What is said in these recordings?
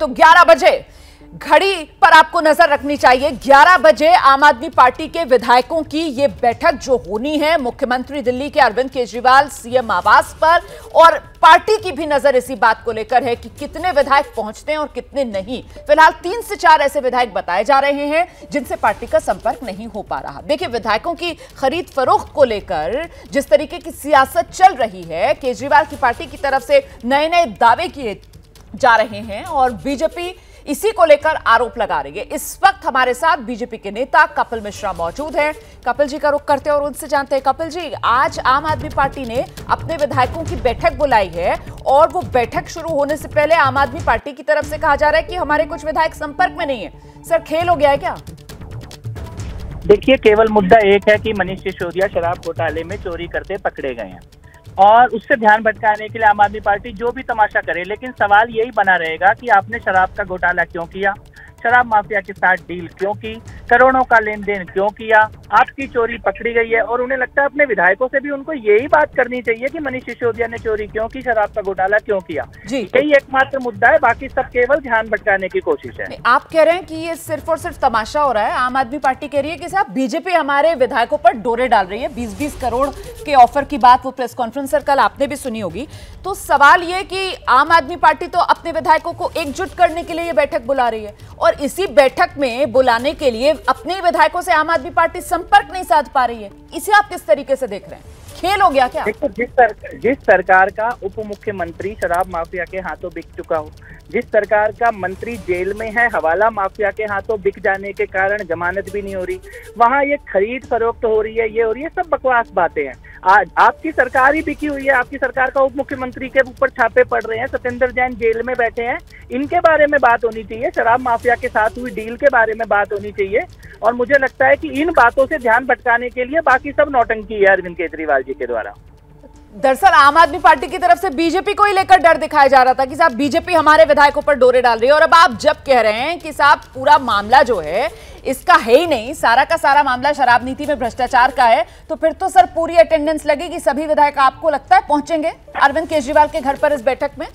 तो 11 बजे घड़ी पर आपको नजर रखनी चाहिए। 11 बजे आम आदमी पार्टी के विधायकों की यह बैठक जो होनी है मुख्यमंत्री दिल्ली के अरविंद केजरीवाल सीएम आवास पर, और पार्टी की भी नजर इसी बात को लेकर है कि कितने विधायक पहुंचते हैं और कितने नहीं। फिलहाल 3 से 4 ऐसे विधायक बताए जा रहे हैं जिनसे पार्टी का संपर्क नहीं हो पा रहा। देखिए, विधायकों की खरीद फरोख्त को लेकर जिस तरीके की सियासत चल रही है, केजरीवाल की पार्टी की तरफ से नए नए दावे किए जा रहे हैं और बीजेपी इसी को लेकर आरोप लगा रही है। इस वक्त हमारे साथ बीजेपी के नेता कपिल मिश्रा मौजूद हैं। कपिल जी का रुख करते हैं और उनसे जानते हैं। कपिल जी, आज आम आदमी पार्टी ने अपने विधायकों की बैठक बुलाई है और वो बैठक शुरू होने से पहले आम आदमी पार्टी की तरफ से कहा जा रहा है कि हमारे कुछ विधायक संपर्क में नहीं है। सर, खेल हो गया है क्या? देखिए, केवल मुद्दा एक है कि मनीष सिसोदिया शराब घोटाले में चोरी करते पकड़े गए हैं और उससे ध्यान भटकाने के लिए आम आदमी पार्टी जो भी तमाशा करे, लेकिन सवाल यही बना रहेगा कि आपने शराब का घोटाला क्यों किया, शराब माफिया के साथ डील क्यों की, करोड़ों का लेन देन क्यों किया, आपकी चोरी पकड़ी गई है। और उन्हें लगता है अपने विधायकों से भी उनको यही बात करनी चाहिए कि मनीष सिसोदिया ने चोरी क्यों की, शराब का घोटाला क्यों किया। यही एकमात्र मुद्दा है, बाकी सब केवल ध्यान भटकाने की कोशिश है। आप कह रहे हैं कि ये सिर्फ और सिर्फ तमाशा हो रहा है। आम आदमी पार्टी कह रही है कि साहब बीजेपी हमारे विधायकों पर डोरे डाल रही है। 20-20 करोड़ के ऑफर की बात वो प्रेस कॉन्फ्रेंस कल आपने भी सुनी होगी। तो सवाल ये कि आम आदमी पार्टी तो अपने विधायकों को एकजुट करने के लिए ये बैठक बुला रही है और इसी बैठक में बुलाने के लिए अपने विधायकों से आम आदमी पार्टी संपर्क नहीं साध पा रही है। इसे आप किस तरीके से देख रहे हैं? खेल हो गया क्या? जिस सरकार का उप मुख्यमंत्री शराब माफिया के हाथों बिक चुका हो, जिस सरकार का मंत्री जेल में है हवाला माफिया के हाथों बिक जाने के कारण जमानत भी नहीं हो रही, वहाँ ये खरीद फरोख्त हो रही है, ये हो रही है, सब बकवास बातें हैं। आज आपकी सरकार ही बिकी हुई है, आपकी सरकार का उप मुख्यमंत्री के ऊपर छापे पड़ रहे हैं, सत्येंद्र जैन जेल में बैठे हैं, इनके बारे में बात होनी चाहिए, शराब माफिया के साथ हुई डील के बारे में बात होनी चाहिए। और मुझे लगता है कि इन बातों से ध्यान भटकाने के लिए बाकी सब नौटंकी है अरविंद केजरीवाल जी के द्वारा। दरअसल आम आदमी पार्टी की तरफ से बीजेपी को ही लेकर डर दिखाया जा रहा था कि साहब बीजेपी हमारे विधायकों पर डोरे डाल रही है, और अब आप जब कह रहे हैं कि साहब पूरा मामला जो है इसका है ही नहीं, सारा का सारा मामला शराब नीति में भ्रष्टाचार का है, तो फिर तो सर पूरी अटेंडेंस लगेगी। सभी विधायक आपको लगता है पहुंचेंगे अरविंद केजरीवाल के घर पर इस बैठक में?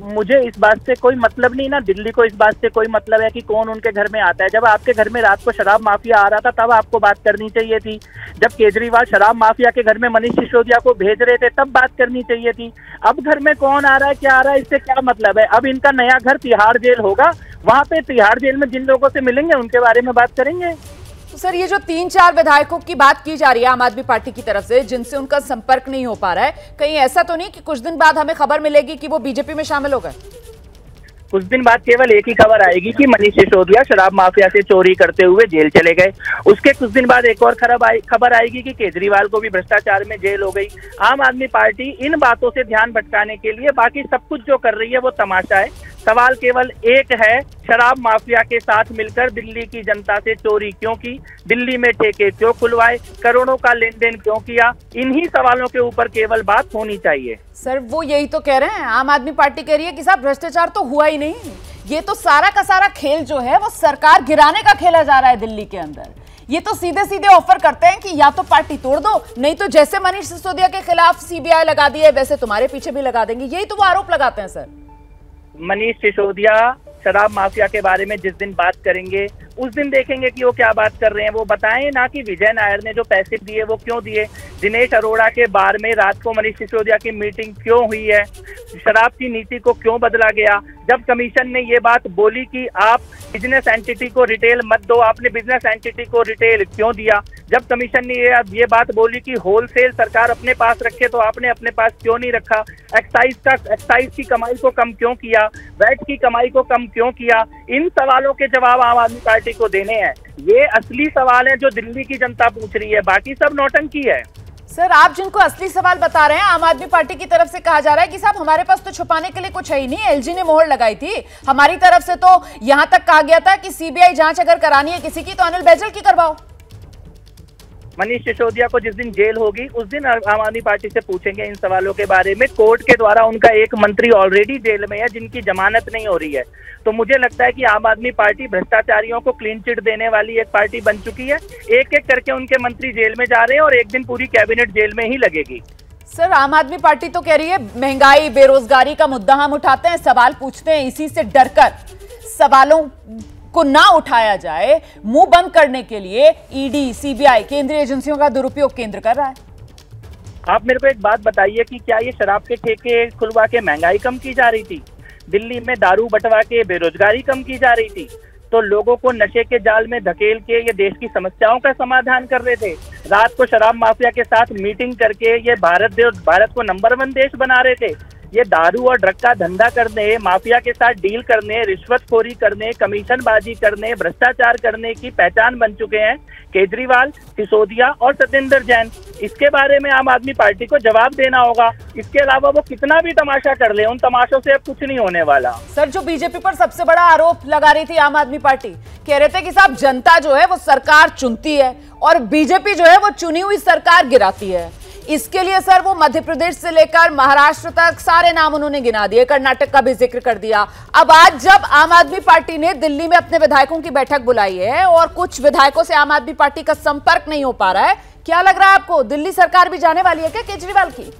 मुझे इस बात से कोई मतलब नहीं ना, दिल्ली को इस बात से कोई मतलब है कि कौन उनके घर में आता है। जब आपके घर में रात को शराब माफिया आ रहा था तब आपको बात करनी चाहिए थी। जब केजरीवाल शराब माफिया के घर में मनीष सिसोदिया को भेज रहे थे तब बात करनी चाहिए थी। अब घर में कौन आ रहा है, क्या आ रहा है, इससे क्या मतलब है? अब इनका नया घर तिहाड़ जेल होगा, वहां पे तिहाड़ जेल में जिन लोगों से मिलेंगे उनके बारे में बात करेंगे। तो सर, ये जो 3-4 विधायकों की बात की जा रही है आम आदमी पार्टी की तरफ से जिनसे उनका संपर्क नहीं हो पा रहा है, कहीं ऐसा तो नहीं कि कुछ दिन बाद हमें खबर मिलेगी कि वो बीजेपी में शामिल हो गए? कुछ दिन बाद केवल एक ही खबर आएगी कि मनीष सिसोदिया शराब माफिया से चोरी करते हुए जेल चले गए। उसके कुछ दिन बाद एक और खबर आएगी कि केजरीवाल को भी भ्रष्टाचार में जेल हो गई। आम आदमी पार्टी इन बातों से ध्यान भटकाने के लिए बाकी सब कुछ जो कर रही है वो तमाशा है। सवाल केवल एक है, शराब माफिया के साथ मिलकर दिल्ली की जनता से चोरी क्यों की, दिल्ली में ठेके क्यों खुलवाए, करोड़ों का लेन देन क्यों किया? इन्हीं सवालों के ऊपर केवल बात होनी चाहिए। सर, वो यही तो कह रहे हैं, आम आदमी पार्टी कह रही है कि साहब भ्रष्टाचार तो हुआ ही नहीं, ये तो सारा का सारा खेल जो है वो सरकार गिराने का खेला जा रहा है दिल्ली के अंदर। ये तो सीधे सीधे ऑफर करते हैं कि या तो पार्टी तोड़ दो, नहीं तो जैसे मनीष सिसोदिया के खिलाफ सीबीआई लगा दी है वैसे तुम्हारे पीछे भी लगा देंगे। यही तो वो आरोप लगाते हैं सर। मनीष सिसोदिया शराब माफिया के बारे में जिस दिन बात करेंगे उस दिन देखेंगे कि वो क्या बात कर रहे हैं। वो बताएं ना कि विजय नायर ने जो पैसे दिए वो क्यों दिए, दिनेश अरोड़ा के बार में रात को मनीष सिसोदिया की मीटिंग क्यों हुई है, शराब की नीति को क्यों बदला गया। जब कमीशन ने ये बात बोली कि आप बिजनेस एंटिटी को रिटेल मत दो, आपने बिजनेस एंटिटी को रिटेल क्यों दिया। जब कमीशन ने ये बात बोली कि होलसेल सरकार अपने पास रखे तो आपने अपने पास क्यों नहीं रखा। एक्साइज की कमाई को कम क्यों किया, वैट की कमाई को कम क्यों किया। इन सवालों के जवाब आम आदमी पार्टी को देने हैं। ये असली सवाल है जो दिल्ली की जनता पूछ रही है, बाकी सब नौटंकी है। सर, आप जिनको असली सवाल बता रहे हैं, आम आदमी पार्टी की तरफ से कहा जा रहा है कि साहब हमारे पास तो छुपाने के लिए कुछ है ही नहीं, एलजी ने मोहर लगाई थी। हमारी तरफ से तो यहां तक कहा गया था कि सीबीआई जांच अगर करानी है किसी की तो अनिल बैजल की करवाओ। मनीष सिसोदिया को जिस दिन जेल होगी उस दिन आम आदमी पार्टी से पूछेंगे इन सवालों के बारे में। कोर्ट के द्वारा उनका एक मंत्री ऑलरेडी जेल में है जिनकी जमानत नहीं हो रही है। तो मुझे लगता है कि आम आदमी पार्टी भ्रष्टाचारियों को क्लीन चिट देने वाली एक पार्टी बन चुकी है। एक एक करके उनके मंत्री जेल में जा रहे हैं और एक दिन पूरी कैबिनेट जेल में ही लगेगी। सर, आम आदमी पार्टी तो कह रही है महंगाई बेरोजगारी का मुद्दा हम उठाते हैं, सवाल पूछते हैं, इसी से डरकर सवालों को ना उठाया जाए, मुंह बंद करने के लिए ईडी, सीबीआई, केंद्रीय एजेंसियों का दुरुपयोग केंद्र कर रहा है। आप मेरे को एक बात बताइए कि क्या ये शराब के ठेके खुलवा के महंगाई कम की जा रही थी? दिल्ली में दारू बंटवा के बेरोजगारी कम की जा रही थी? तो लोगों को नशे के जाल में धकेल के ये देश की समस्याओं का समाधान कर रहे थे। रात को शराब माफिया के साथ मीटिंग करके ये भारत को नंबर 1 देश बना रहे थे। ये दारू और ड्रग का धंधा करने, माफिया के साथ डील करने, रिश्वतखोरी करने, कमीशनबाजी करने, भ्रष्टाचार करने की पहचान बन चुके हैं केजरीवाल, सिसोदिया और सत्येंद्र जैन। इसके बारे में आम आदमी पार्टी को जवाब देना होगा। इसके अलावा वो कितना भी तमाशा कर ले, उन तमाशों से अब कुछ नहीं होने वाला। सर, जो बीजेपी पर सबसे बड़ा आरोप लगा रही थी आम आदमी पार्टी, कह रहे थे कि साहब जनता जो है वो सरकार चुनती है और बीजेपी जो है वो चुनी हुई सरकार गिराती है। इसके लिए सर वो मध्य प्रदेश से लेकर महाराष्ट्र तक सारे नाम उन्होंने गिना दिए, कर्नाटक का भी जिक्र कर दिया। अब आज जब आम आदमी पार्टी ने दिल्ली में अपने विधायकों की बैठक बुलाई है और कुछ विधायकों से आम आदमी पार्टी का संपर्क नहीं हो पा रहा है, क्या लग रहा है आपको, दिल्ली सरकार भी जाने वाली है क्या केजरीवाल की?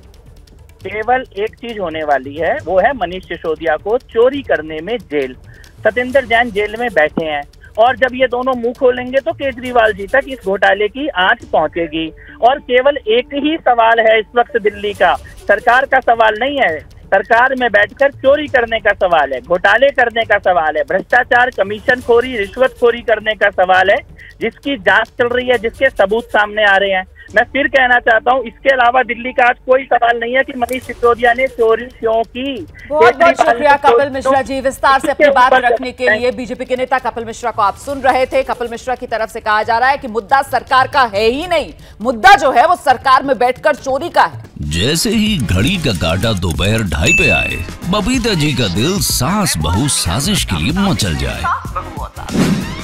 केवल एक चीज होने वाली है, वो है मनीष सिसोदिया को चोरी करने में जेल। सत्येंद्र जैन जेल में बैठे हैं और जब ये दोनों मुंह खोलेंगे तो केजरीवाल जी तक इस घोटाले की आंच पहुंचेगी। और केवल एक ही सवाल है इस वक्त दिल्ली का, सरकार का सवाल नहीं है, सरकार में बैठकर चोरी करने का सवाल है, घोटाले करने का सवाल है, भ्रष्टाचार, कमीशनखोरी, रिश्वतखोरी करने का सवाल है, जिसकी जांच चल रही है, जिसके सबूत सामने आ रहे हैं। मैं फिर कहना चाहता हूं, इसके अलावा दिल्ली का आज कोई सवाल नहीं है कि मनीष सिसोदिया ने चोरी क्यों की। बहुत बहुत शुक्रिया कपिल मिश्रा जी, विस्तार से अपनी बात रखने के लिए। बीजेपी के नेता कपिल मिश्रा को आप सुन रहे थे। कपिल मिश्रा की तरफ से कहा जा रहा है कि मुद्दा सरकार का है ही नहीं, मुद्दा जो है वो सरकार में बैठकर चोरी का है। जैसे ही घड़ी का काटा दोपहर 2:30 पे आए, बबीता जी का दिल सास बहू साजिश के लिए मचल जाए।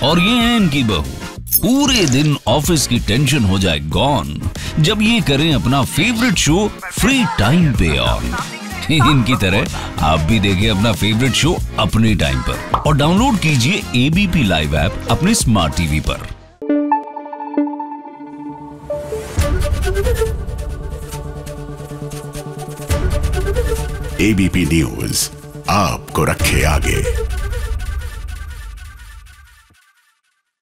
और ये है इनकी बहू, पूरे दिन ऑफिस की टेंशन हो जाए गॉन जब ये करें अपना फेवरेट शो फ्री टाइम पे ऑन। इनकी तरह आप भी देखें अपना फेवरेट शो अपने टाइम पर और डाउनलोड कीजिए एबीपी लाइव ऐप अपने स्मार्ट टीवी पर। एबीपी न्यूज आपको रखे आगे।